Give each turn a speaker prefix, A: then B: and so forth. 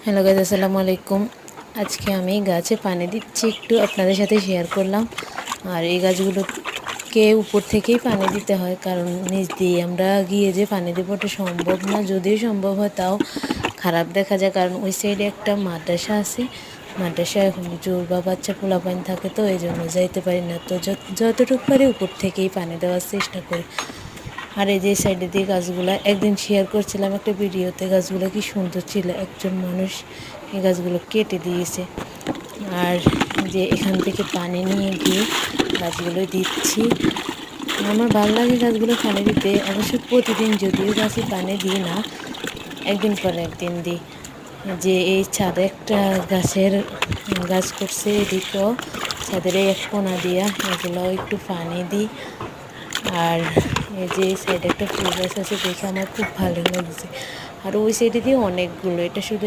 A: Hello guys, আসসালামু আলাইকুম। আজকে আমি গাছে পানি দিচ্ছি, একটু আপনাদের সাথে শেয়ার করলাম। আর এই গাছগুলোকে উপর থেকেই পানি দিতে হয়, কারণ নিচ দিয়ে আমরা গিয়ে যে পানি দেবো ওটা সম্ভব না। যদিও সম্ভব হয় তাও খারাপ দেখা যায়, কারণ ওই সাইডে একটা মাদ্রাসা আছে। মাদ্রাসায় হুজুর বা বাচ্চা পোলাপাইন থাকে, তো এই জন্য যাইতে পারি না। তো যতটুকু পারি উপর থেকেই পানি দেওয়ার চেষ্টা করি। আর এই যে সাইডে দিয়ে গাছগুলো একদিন শেয়ার করছিলাম একটা ভিডিওতে, গাছগুলো কি সুন্দর ছিল। একজন মানুষ এই গাছগুলো কেটে দিয়েছে। আর যে এখান থেকে পানি নিয়ে গিয়ে গাছগুলো দিচ্ছি। আমার ভালো লাগে গাছগুলো পানি দিতে। অবশ্য প্রতিদিন যদিও গাছে পানি দিই না, একদিন পর একদিন দিই। যে এই ছাদে একটা গাছ করছে, এদিকেও ছাদের এই এক কোনা দিয়া এগুলো একটু পানি দিই। আর এই যে এই সাইডে একটা ফুল গাছ আছে, দেখে আমার খুব ভালো লাগছে। আর ওই সাইডে দিয়ে অনেকগুলো, এটা শুধু